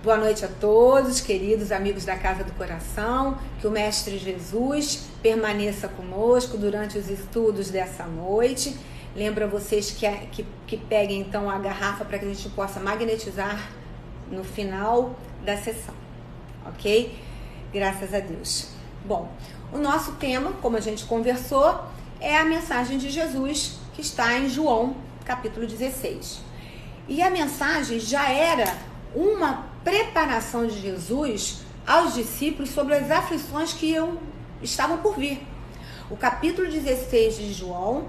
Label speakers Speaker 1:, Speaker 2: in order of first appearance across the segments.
Speaker 1: Boa noite a todos, queridos amigos da Casa do Coração. Que o Mestre Jesus permaneça conosco durante os estudos dessa noite. Lembro a vocês que peguem então a garrafa para que a gente possa magnetizar no final da sessão, ok? Graças a Deus. Bom, o nosso tema, como a gente conversou, é a mensagem de Jesus que está em João, capítulo 16. E a mensagem já era uma preparação de Jesus aos discípulos sobre as aflições que estavam por vir. O capítulo 16 de João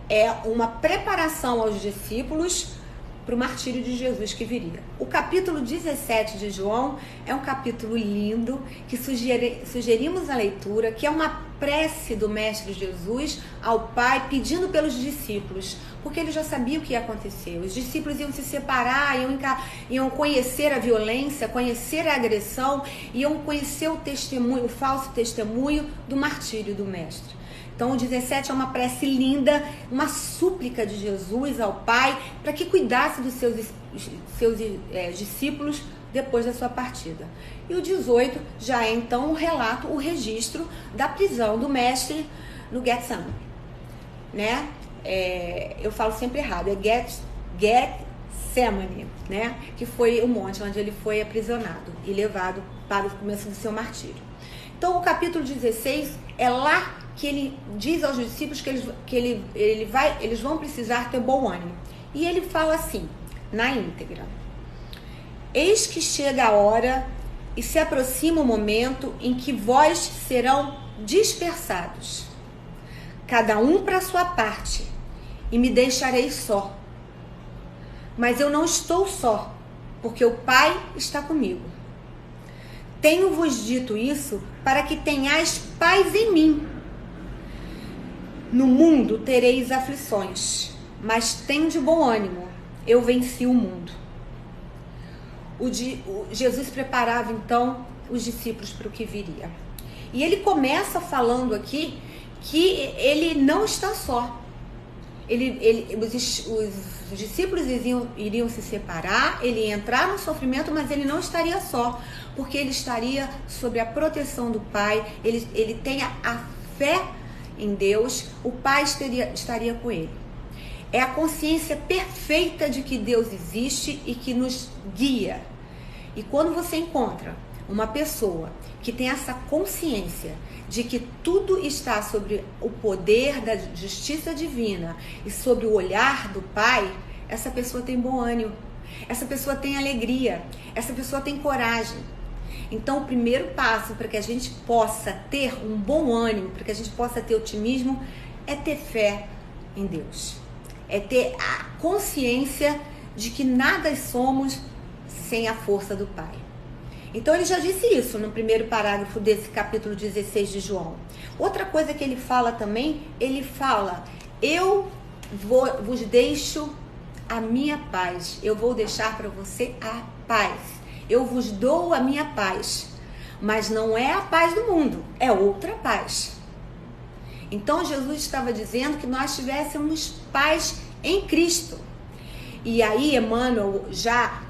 Speaker 1: é uma preparação aos discípulos para o martírio de Jesus que viria. O capítulo 17 de João é um capítulo lindo que sugerimos a leitura, que é uma prece do Mestre Jesus ao Pai pedindo pelos discípulos, porque ele já sabia o que ia acontecer. Os discípulos iam se separar, iam conhecer a violência, conhecer a agressão, iam conhecer o testemunho, o falso testemunho do martírio do Mestre. Então o 17 é uma prece linda, uma súplica de Jesus ao Pai para que cuidasse dos seus discípulos depois da sua partida. E o 18 já é então o relato, o registro da prisão do Mestre no Getsemane, né? Eu falo sempre errado, é Getsemane, né? Que foi o monte onde ele foi aprisionado e levado para o começo do seu martírio. Então o capítulo 16 é lá que ele diz aos discípulos que eles vão precisar ter bom ânimo. E ele fala assim, na íntegra: eis que chega a hora e se aproxima o momento em que vós serão dispersados, cada um para a sua parte, e me deixareis só. Mas eu não estou só, porque o Pai está comigo. Tenho-vos dito isso para que tenhais paz em mim. No mundo tereis aflições, mas tende bom ânimo, eu venci o mundo. Jesus preparava então os discípulos para o que viria. E ele começa falando aqui que ele não está só. Os discípulos iriam se separar, ele ia entrar no sofrimento, mas ele não estaria só, porque ele estaria sob a proteção do Pai, ele tem a fé em Deus, o Pai estaria com ele. É a consciência perfeita de que Deus existe e que nos guia. E quando você encontra uma pessoa que tem essa consciência de que tudo está sobre o poder da justiça divina e sobre o olhar do Pai, essa pessoa tem bom ânimo, essa pessoa tem alegria, essa pessoa tem coragem. Então o primeiro passo para que a gente possa ter um bom ânimo, para que a gente possa ter otimismo, é ter fé em Deus. É ter a consciência de que nada somos sem a força do Pai. Então ele já disse isso no primeiro parágrafo desse capítulo 16 de João. Outra coisa que ele fala também, ele fala: eu vos deixo a minha paz, eu vou deixar para você a paz. Eu vos dou a minha paz, mas não é a paz do mundo, é outra paz. Então Jesus estava dizendo que nós tivéssemos paz em Cristo. E aí Emmanuel, já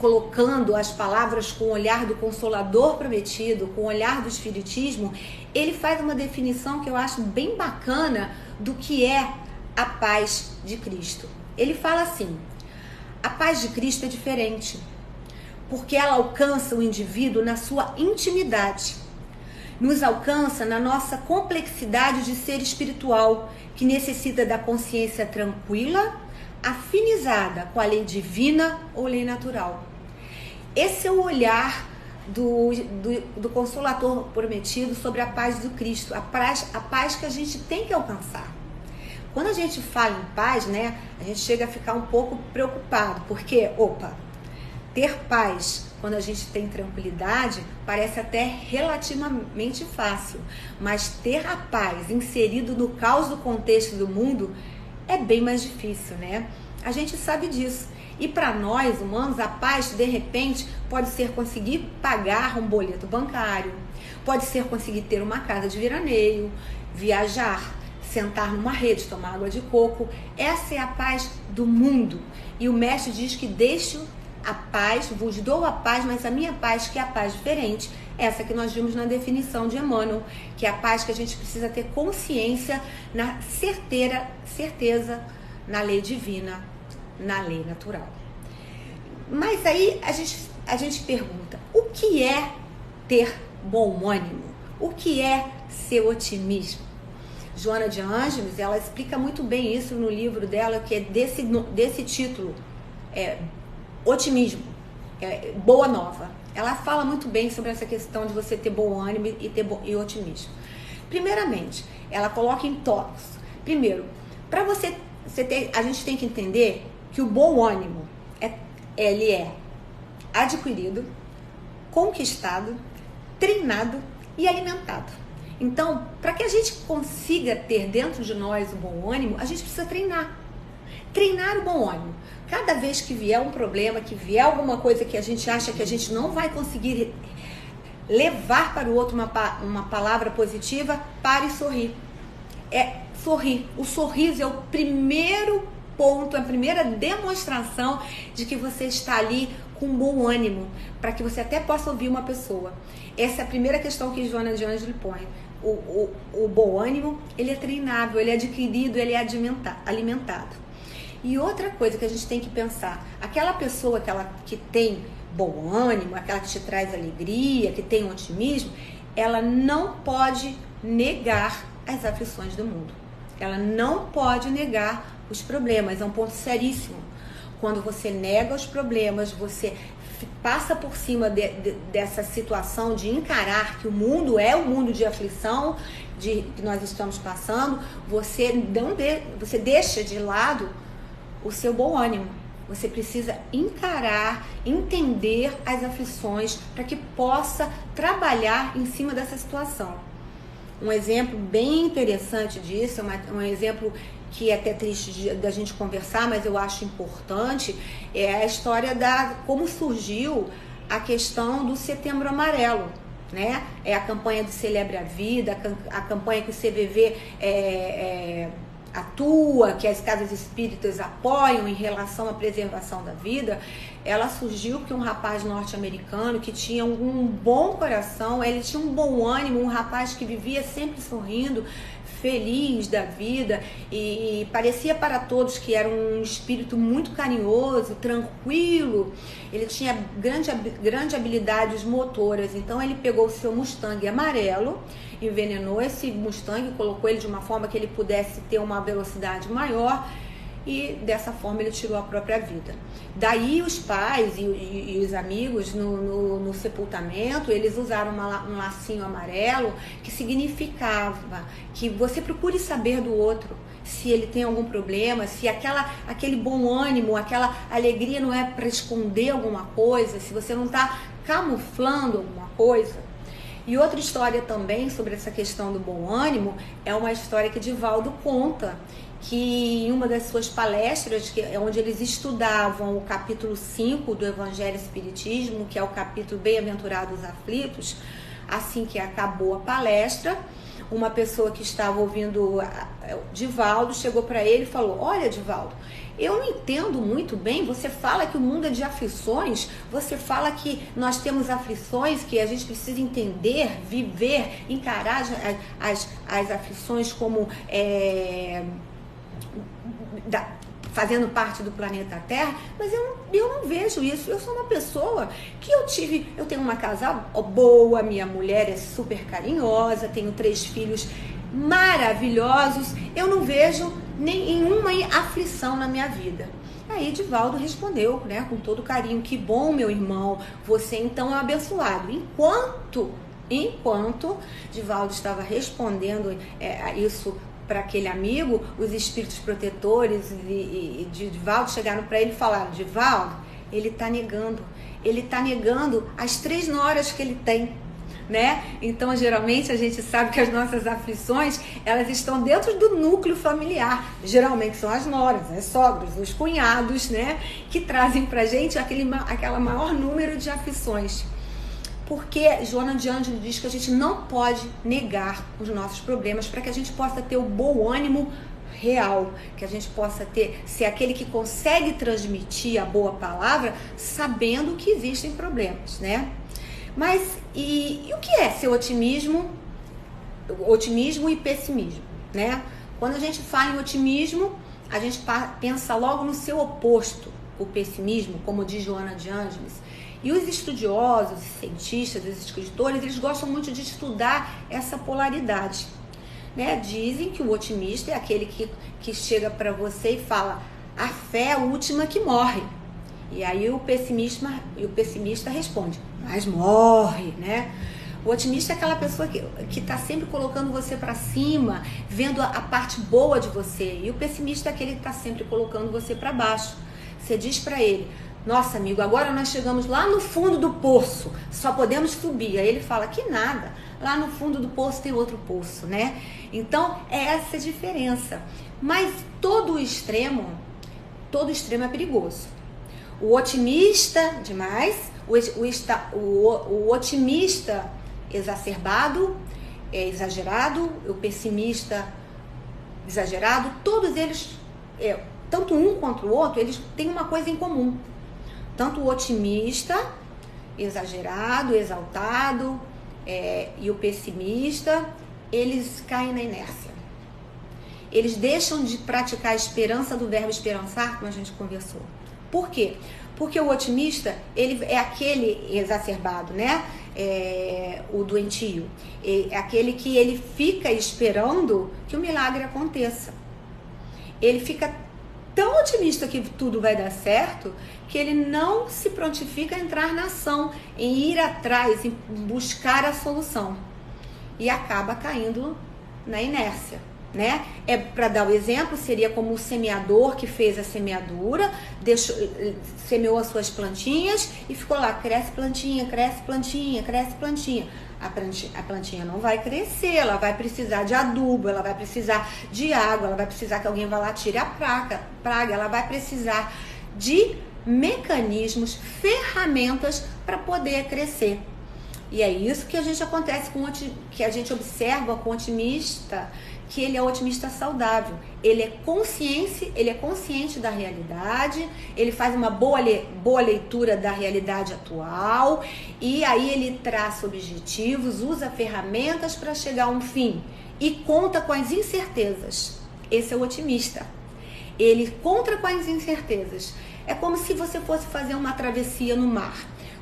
Speaker 1: colocando as palavras com o olhar do Consolador prometido, com o olhar do Espiritismo, ele faz uma definição que eu acho bem bacana do que é a paz de Cristo. Ele fala assim: a paz de Cristo é diferente, porque ela alcança o indivíduo na sua intimidade, nos alcança na nossa complexidade de ser espiritual, que necessita da consciência tranquila, afinizada com a lei divina ou lei natural. Esse é o olhar do Consolador prometido sobre a paz do Cristo, a paz que a gente tem que alcançar. Quando a gente fala em paz, né, a gente chega a ficar um pouco preocupado, porque, ter paz quando a gente tem tranquilidade parece até relativamente fácil, mas ter a paz inserido no caos do contexto do mundo é bem mais difícil, né? A gente sabe disso. E para nós, humanos, a paz, de repente, pode ser conseguir pagar um boleto bancário, pode ser conseguir ter uma casa de veraneio, viajar, sentar numa rede, tomar água de coco. Essa é a paz do mundo. E o mestre diz que deixo a paz, vos dou a paz, mas a minha paz, que é a paz diferente, essa que nós vimos na definição de Emmanuel, que é a paz que a gente precisa ter consciência, na certeza na lei divina, na lei natural. Mas aí a gente pergunta, o que é ter bom ânimo? O que é ser otimismo? Joana de Ângeles, ela explica muito bem isso no livro dela, que é desse título, Otimismo, Boa Nova. Ela fala muito bem sobre essa questão de você ter bom ânimo e otimismo. Primeiramente, ela coloca em tópicos. Primeiro, para você ter, a gente tem que entender que o bom ânimo ele é adquirido, conquistado, treinado e alimentado. Então, para que a gente consiga ter dentro de nós o bom ânimo, a gente precisa treinar. Treinar o bom ânimo. Cada vez que vier um problema, que vier alguma coisa que a gente acha que a gente não vai conseguir levar para o outro uma palavra positiva, pare e sorri. Sorrir. O sorriso é o primeiro ponto, a primeira demonstração de que você está ali com bom ânimo, para que você até possa ouvir uma pessoa. Essa é a primeira questão que Joana de Ângeles põe. O bom ânimo, ele é treinável, ele é adquirido, ele é alimentado. E outra coisa que a gente tem que pensar, aquela pessoa que tem bom ânimo, aquela que te traz alegria, que tem otimismo, ela não pode negar as aflições do mundo. Ela não pode negar os problemas, é um ponto seríssimo. Quando você nega os problemas, você passa por cima dessa situação de encarar que o mundo é um mundo de aflição, que nós estamos passando, você deixa de lado o seu bom ânimo. Você precisa encarar, entender as aflições para que possa trabalhar em cima dessa situação. Um exemplo bem interessante disso, um exemplo que é até triste da gente conversar, mas eu acho importante, é a história como surgiu a questão do Setembro Amarelo, né? É a campanha do Celebre a Vida, a campanha que o CVV atua, que as casas espíritas apoiam em relação à preservação da vida. Ela surgiu porque um rapaz norte-americano que tinha um bom coração, ele tinha um bom ânimo, um rapaz que vivia sempre sorrindo, feliz da vida, e parecia para todos que era um espírito muito carinhoso, tranquilo. Ele tinha grande habilidades motoras, então ele pegou o seu Mustang amarelo, envenenou esse Mustang, colocou ele de uma forma que ele pudesse ter uma velocidade maior, e dessa forma ele tirou a própria vida. Daí os pais e os amigos no sepultamento, eles usaram um lacinho amarelo que significava que você procure saber do outro se ele tem algum problema, se aquele bom ânimo, aquela alegria não é para esconder alguma coisa, se você não está camuflando alguma coisa. E outra história também sobre essa questão do bom ânimo é uma história que Divaldo conta, que em uma das suas palestras, onde eles estudavam o capítulo 5 do Evangelho Espiritismo, que é o capítulo Bem-aventurados aflitos, assim que acabou a palestra, uma pessoa que estava ouvindo Divaldo chegou para ele e falou: olha, Divaldo, eu não entendo muito bem, você fala que o mundo é de aflições, você fala que nós temos aflições, que a gente precisa entender, viver, encarar as aflições como fazendo parte do planeta Terra, mas eu não vejo isso. Eu sou uma pessoa que eu tenho uma casa boa, minha mulher é super carinhosa, tenho 3 filhos maravilhosos, eu não vejo nenhuma aflição na minha vida. Aí Divaldo respondeu, né, com todo carinho: que bom, meu irmão, você então é abençoado. Enquanto Divaldo estava respondendo isso para aquele amigo, os espíritos protetores de Divaldo chegaram para ele e falaram: Divaldo, ele está negando as 3 noras que ele tem, né? Então, geralmente, a gente sabe que as nossas aflições, elas estão dentro do núcleo familiar. Geralmente são as noras, as sogras, os cunhados, né? Que trazem pra gente aquela maior número de aflições. Porque Joana de Ângeles diz que a gente não pode negar os nossos problemas para que a gente possa ter o bom ânimo real, que a gente possa ser aquele que consegue transmitir a boa palavra, sabendo que existem problemas, né? Mas e o que é ser otimismo e pessimismo, né? Quando a gente fala em otimismo, a gente pensa logo no seu oposto, o pessimismo, como diz Joana de Ângeles. E os estudiosos, os cientistas, os escritores, eles gostam muito de estudar essa polaridade, né? Dizem que o otimista é aquele que chega para você e fala: a fé é a última que morre. E aí o pessimista responde: mas morre, né? O otimista é aquela pessoa que está sempre colocando você para cima, vendo a parte boa de você. E o pessimista é aquele que está sempre colocando você para baixo. Você diz para ele: nossa, amigo, agora nós chegamos lá no fundo do poço, só podemos subir. Aí ele fala: que nada, lá no fundo do poço tem outro poço, né? Então, é essa a diferença. Mas todo extremo é perigoso. O otimista demais, o otimista exacerbado, exagerado, o pessimista exagerado, todos eles, tanto um quanto o outro, eles têm uma coisa em comum. Tanto o otimista exagerado, exaltado, e o pessimista, eles caem na inércia. Eles deixam de praticar a esperança do verbo esperançar, como a gente conversou. Por quê? Porque o otimista, ele é aquele exacerbado, né? O doentio. É aquele que ele fica esperando que o milagre aconteça. Ele fica tão otimista que tudo vai dar certo, que ele não se prontifica a entrar na ação, em ir atrás, em buscar a solução. E acaba caindo na inércia, né? Para dar o exemplo, seria como o semeador que fez a semeadura, semeou as suas plantinhas e ficou lá: cresce plantinha, cresce plantinha, cresce plantinha. A plantinha não vai crescer, ela vai precisar de adubo, ela vai precisar de água, ela vai precisar que alguém vá lá tire a praga, ela vai precisar de mecanismos, ferramentas para poder crescer. E é isso que a gente observa com o otimista, que ele é um otimista saudável. Ele é consciente da realidade, ele faz uma boa leitura da realidade atual, e aí ele traça objetivos, usa ferramentas para chegar a um fim e conta com as incertezas. Esse é o otimista. Ele conta com as incertezas. É como se você fosse fazer uma travessia no mar.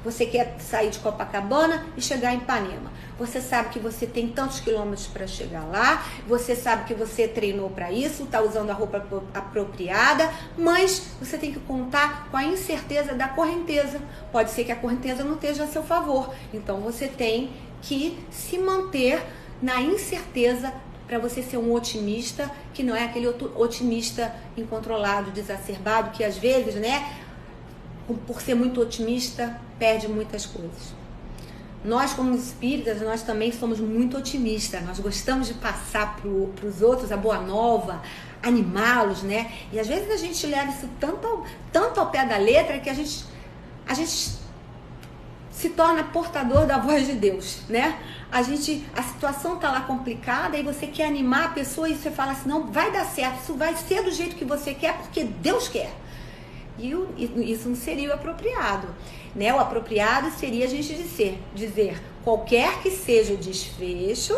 Speaker 1: Você quer sair de Copacabana e chegar em Ipanema. Você sabe que você tem tantos quilômetros para chegar lá, você sabe que você treinou para isso, está usando a roupa apropriada, mas você tem que contar com a incerteza da correnteza. Pode ser que a correnteza não esteja a seu favor. Então você tem que se manter na incerteza para você ser um otimista, que não é aquele otimista incontrolado, desacerbado, que às vezes, né, por ser muito otimista, perde muitas coisas. Nós, como espíritas, nós também somos muito otimistas. Nós gostamos de passar para os outros a boa nova, animá-los, né? E às vezes a gente leva isso tanto ao pé da letra que a gente se torna portador da voz de Deus, né? A situação tá lá complicada e você quer animar a pessoa e você fala assim: não, vai dar certo, isso vai ser do jeito que você quer, porque Deus quer. E isso não seria o apropriado, né? O apropriado seria a gente dizer qualquer que seja o desfecho,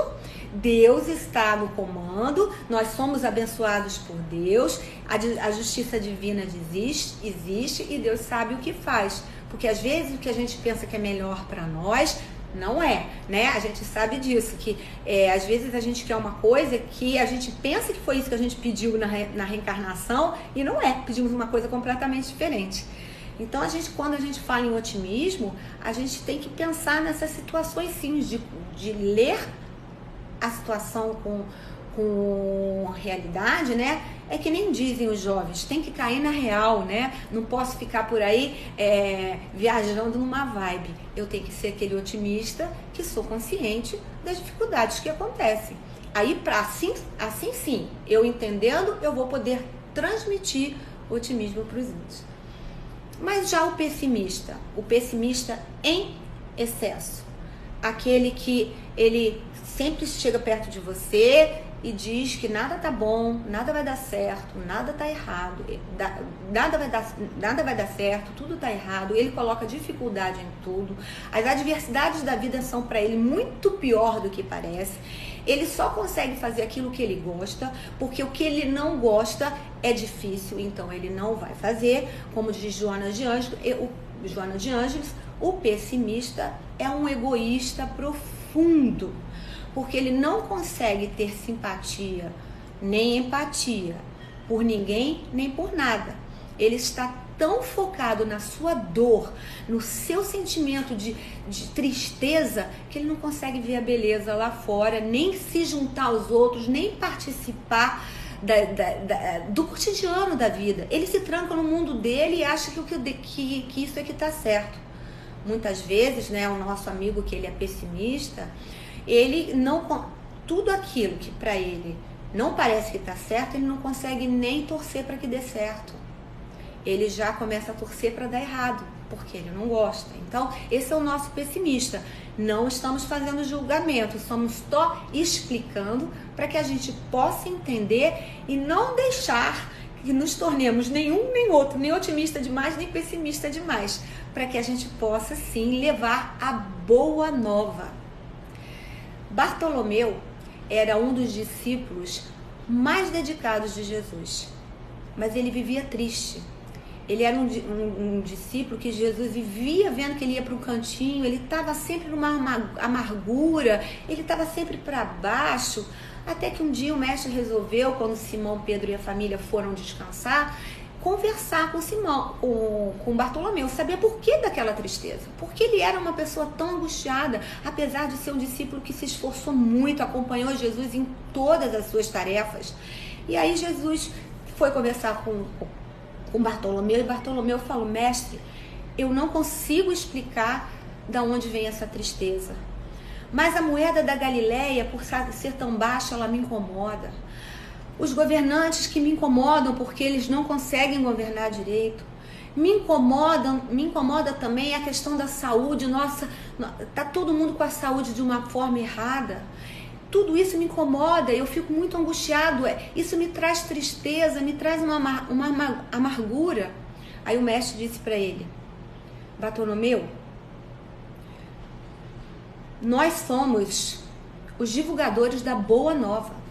Speaker 1: Deus está no comando, nós somos abençoados por Deus, a justiça divina existe e Deus sabe o que faz. Porque às vezes o que a gente pensa que é melhor para nós não é, né? A gente sabe disso, que às vezes a gente quer uma coisa que a gente pensa que foi isso que a gente pediu na reencarnação e não é, pedimos uma coisa completamente diferente. Então quando a gente fala em otimismo, a gente tem que pensar nessas situações sim, de ler a situação com realidade, né? É que nem dizem os jovens, tem que cair na real, né? Não posso ficar por aí viajando numa vibe. Eu tenho que ser aquele otimista que sou consciente das dificuldades que acontecem. Aí, assim sim, eu entendendo, eu vou poder transmitir otimismo para os outros. Mas já o pessimista em excesso, aquele que ele sempre chega perto de você, e diz que nada tá bom, nada vai dar certo, nada tá errado, nada vai dar certo, tudo tá errado, ele coloca dificuldade em tudo, as adversidades da vida são para ele muito pior do que parece, ele só consegue fazer aquilo que ele gosta, porque o que ele não gosta é difícil, então ele não vai fazer, como diz Joana de Ângeles, o pessimista é um egoísta profundo, porque ele não consegue ter simpatia nem empatia por ninguém nem por nada. Ele está tão focado na sua dor, no seu sentimento de tristeza, que ele não consegue ver a beleza lá fora, nem se juntar aos outros, nem participar do cotidiano da vida. Ele se tranca no mundo dele e acha que isso é que está certo. Muitas vezes, né, o nosso amigo que ele é pessimista, ele não, tudo aquilo que para ele não parece que está certo, ele não consegue nem torcer para que dê certo. Ele já começa a torcer para dar errado, porque ele não gosta. Então, esse é o nosso pessimista. Não estamos fazendo julgamento, estamos só explicando para que a gente possa entender e não deixar que nos tornemos nenhum nem outro, nem otimista demais, nem pessimista demais, para que a gente possa sim levar a boa nova. Bartolomeu era um dos discípulos mais dedicados de Jesus, mas ele vivia triste. Ele era um discípulo que Jesus vivia vendo que ele ia para um cantinho, ele estava sempre numa amargura, ele estava sempre para baixo, até que um dia o mestre resolveu, quando Simão, Pedro e a família foram descansar, conversar com Bartolomeu, saber por que daquela tristeza, porque ele era uma pessoa tão angustiada, apesar de ser um discípulo que se esforçou muito, acompanhou Jesus em todas as suas tarefas. E aí Jesus foi conversar com Bartolomeu, e Bartolomeu falou: mestre, eu não consigo explicar de onde vem essa tristeza, mas a moeda da Galileia, por ser tão baixa, ela me incomoda. Os governantes que me incomodam porque eles não conseguem governar direito. Me incomoda também a questão da saúde. Nossa, tá todo mundo com a saúde de uma forma errada. Tudo isso me incomoda, eu fico muito angustiado. Isso me traz tristeza, me traz uma amargura. Aí o mestre disse para ele: Bartolomeu, nós somos os divulgadores da Boa Nova.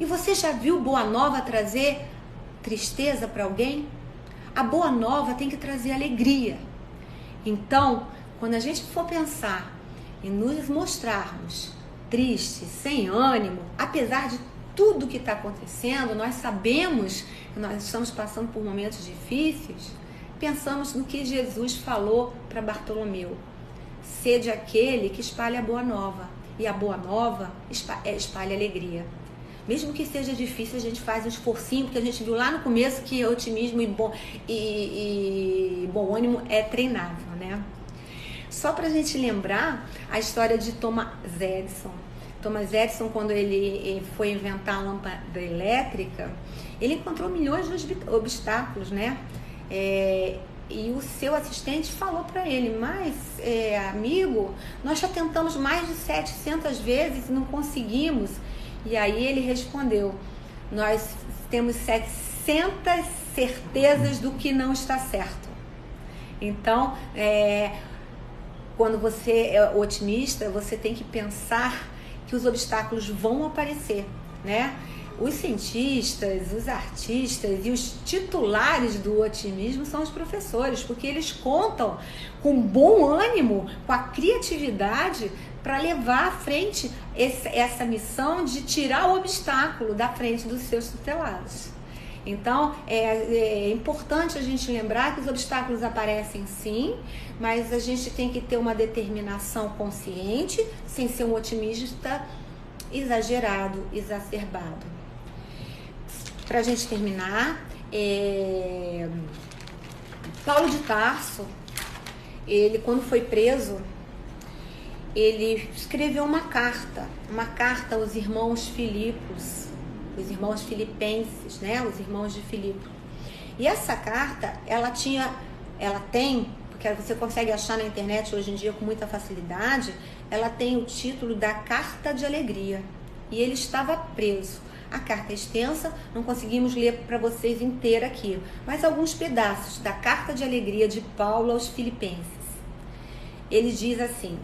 Speaker 1: E você já viu Boa Nova trazer tristeza para alguém? A Boa Nova tem que trazer alegria. Então, quando a gente for pensar em nos mostrarmos tristes, sem ânimo, apesar de tudo que está acontecendo, nós sabemos que nós estamos passando por momentos difíceis, pensamos no que Jesus falou para Bartolomeu: sede aquele que espalha a Boa Nova, e a Boa Nova espalha alegria. Mesmo que seja difícil, a gente faz um esforcinho, porque a gente viu lá no começo que otimismo e bom ânimo é treinável, né? Só para a gente lembrar a história de Thomas Edison. Thomas Edison, quando ele foi inventar a lâmpada elétrica, ele encontrou milhões de obstáculos, né? E o seu assistente falou para ele: mas, amigo, nós já tentamos mais de 700 vezes e não conseguimos. E aí ele respondeu: nós temos 700 certezas do que não está certo. Então, quando você é otimista, você tem que pensar que os obstáculos vão aparecer, né? Os cientistas, os artistas e os titulares do otimismo são os professores, porque eles contam com bom ânimo, com a criatividade, para levar à frente essa missão de tirar o obstáculo da frente dos seus tutelados. Então, é importante a gente lembrar que os obstáculos aparecem sim, mas a gente tem que ter uma determinação consciente, sem ser um otimista exagerado, exacerbado. Para a gente terminar, Paulo de Tarso, ele, quando foi preso, ele escreveu uma carta aos irmãos Filipos, os irmãos filipenses, né? Os irmãos de Filipe. E essa carta, ela tem, porque você consegue achar na internet hoje em dia com muita facilidade, ela tem o título da Carta de Alegria. e ele estava preso. A carta é extensa, não conseguimos ler para vocês inteira aqui, mas alguns pedaços da carta de alegria de Paulo aos Filipenses. Ele diz assim: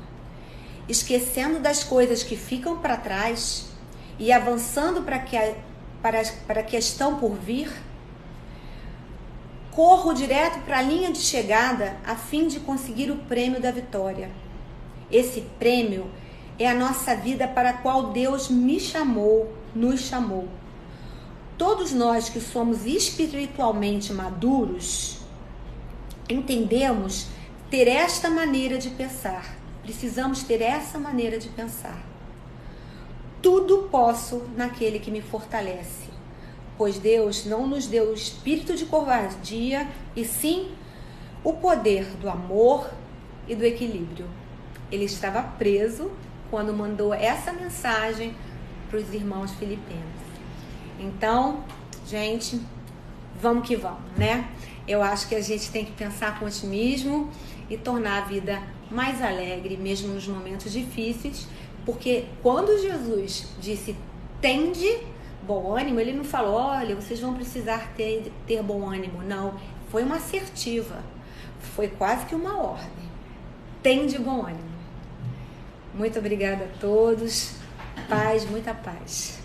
Speaker 1: esquecendo das coisas que ficam para trás e avançando para que estão por vir, corro direto para a linha de chegada a fim de conseguir o prêmio da vitória. Esse prêmio é a nossa vida para a qual Deus nos chamou. Todos nós que somos espiritualmente maduros, entendemos ter esta maneira de pensar. Precisamos ter essa maneira de pensar. Tudo posso naquele que me fortalece, pois Deus não nos deu o espírito de covardia, e sim o poder do amor e do equilíbrio. Ele estava preso quando mandou essa mensagem para os irmãos filipenses. Então, gente, vamos que vamos, né? Eu acho que a gente tem que pensar com otimismo e tornar a vida mais alegre, mesmo nos momentos difíceis, porque quando Jesus disse, tende bom ânimo, ele não falou, olha, vocês vão precisar ter bom ânimo. Não, foi uma assertiva, foi quase que uma ordem. Tende bom ânimo. Muito obrigada a todos. Paz, muita paz.